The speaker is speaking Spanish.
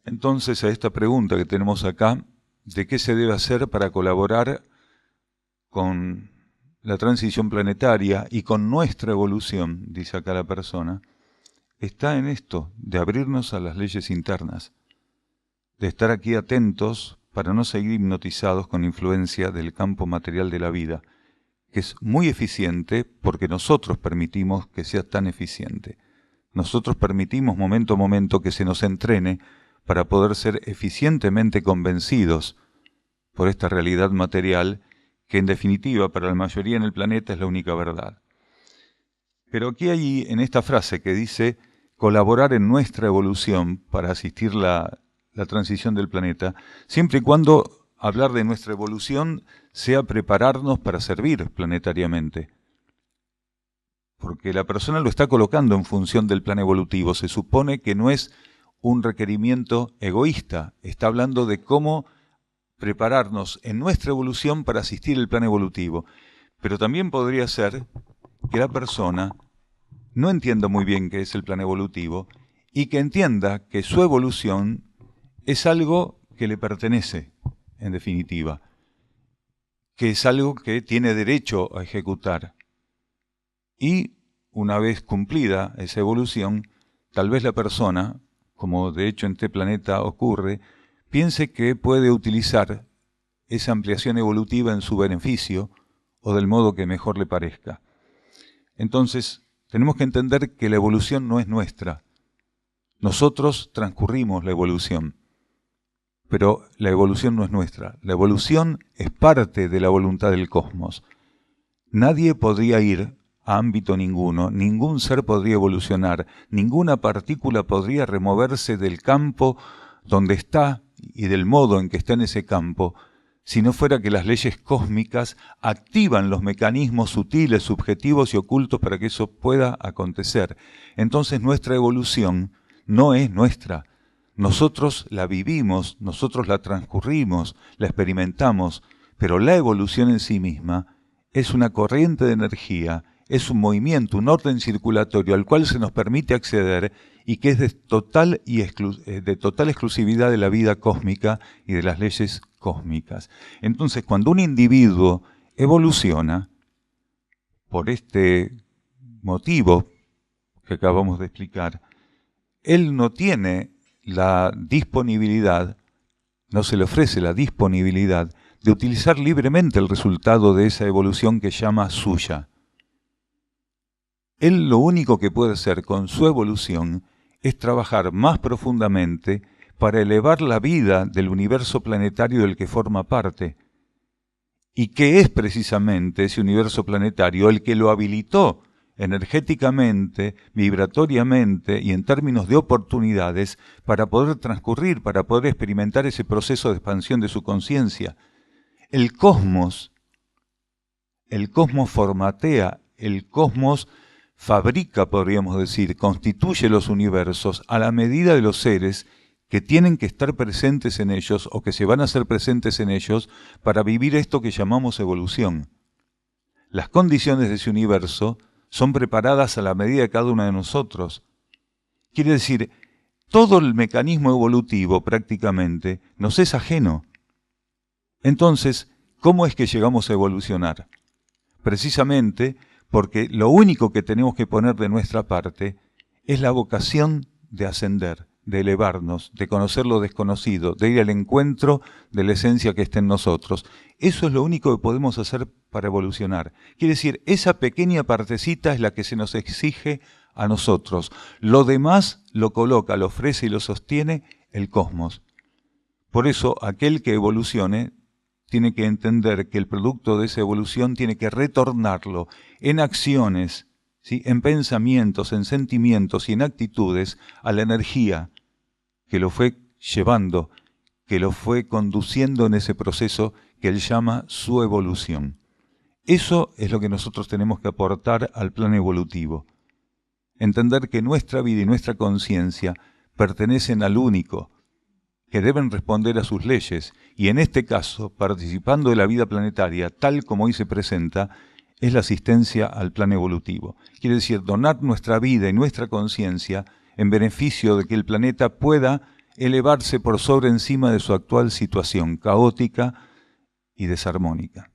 Entonces, a esta pregunta que tenemos acá, ¿de qué se debe hacer para colaborar con la transición planetaria y con nuestra evolución? Dice acá la persona, está en esto, de abrirnos a las leyes internas, de estar aquí atentos para no seguir hipnotizados con influencia del campo material de la vida, que es muy eficiente porque nosotros permitimos que sea tan eficiente. Nosotros permitimos momento a momento que se nos entrene para poder ser eficientemente convencidos por esta realidad material que en definitiva para la mayoría en el planeta es la única verdad. Pero aquí hay en esta frase que dice colaborar en nuestra evolución para asistir la transición del planeta, siempre y cuando hablar de nuestra evolución sea prepararnos para servir planetariamente. Porque la persona lo está colocando en función del plan evolutivo. Se supone que no es un requerimiento egoísta. Está hablando de cómo prepararnos en nuestra evolución para asistir el plan evolutivo. Pero también podría ser que la persona no entienda muy bien qué es el plan evolutivo y que entienda que su evolución es algo que le pertenece, en definitiva, que es algo que tiene derecho a ejecutar. Y una vez cumplida esa evolución, tal vez la persona, como de hecho en este planeta ocurre, piense que puede utilizar esa ampliación evolutiva en su beneficio o del modo que mejor le parezca. Entonces, tenemos que entender que la evolución no es nuestra. Nosotros transcurrimos la evolución, pero la evolución no es nuestra. La evolución es parte de la voluntad del cosmos. Nadie podría ir a ámbito ninguno, ningún ser podría evolucionar, ninguna partícula podría removerse del campo donde está y del modo en que está en ese campo, si no fuera que las leyes cósmicas activan los mecanismos sutiles, subjetivos y ocultos para que eso pueda acontecer. Entonces nuestra evolución no es nuestra. Nosotros la vivimos, nosotros la transcurrimos, la experimentamos, pero la evolución en sí misma es una corriente de energía, es un movimiento, un orden circulatorio al cual se nos permite acceder y que es de total exclusividad de la vida cósmica y de las leyes cósmicas. Entonces, cuando un individuo evoluciona, por este motivo que acabamos de explicar, él no tiene la disponibilidad, no se le ofrece la disponibilidad de utilizar libremente el resultado de esa evolución que llama suya. Él lo único que puede hacer con su evolución es trabajar más profundamente para elevar la vida del universo planetario del que forma parte, y que es precisamente ese universo planetario el que lo habilitó energéticamente, vibratoriamente y en términos de oportunidades para poder transcurrir, para poder experimentar ese proceso de expansión de su conciencia. El cosmos formatea, el cosmos fabrica, podríamos decir, constituye los universos a la medida de los seres que tienen que estar presentes en ellos o que se van a hacer presentes en ellos para vivir esto que llamamos evolución. Las condiciones de ese universo son preparadas a la medida de cada uno de nosotros. Quiere decir, todo el mecanismo evolutivo prácticamente nos es ajeno. Entonces, ¿cómo es que llegamos a evolucionar? Precisamente porque lo único que tenemos que poner de nuestra parte es la vocación de ascender, de elevarnos, de conocer lo desconocido, de ir al encuentro de la esencia que está en nosotros. Eso es lo único que podemos hacer para evolucionar. Quiere decir, esa pequeña partecita es la que se nos exige a nosotros. Lo demás lo coloca, lo ofrece y lo sostiene el cosmos. Por eso, aquel que evolucione tiene que entender que el producto de esa evolución tiene que retornarlo en acciones, ¿sí?, en pensamientos, en sentimientos y en actitudes a la energía que lo fue llevando, que lo fue conduciendo en ese proceso que él llama su evolución. Eso es lo que nosotros tenemos que aportar al plan evolutivo. Entender que nuestra vida y nuestra conciencia pertenecen al único, que deben responder a sus leyes, y en este caso, participando de la vida planetaria, tal como hoy se presenta, es la asistencia al plan evolutivo. Quiere decir, donar nuestra vida y nuestra conciencia en beneficio de que el planeta pueda elevarse por sobre encima de su actual situación caótica y desarmónica.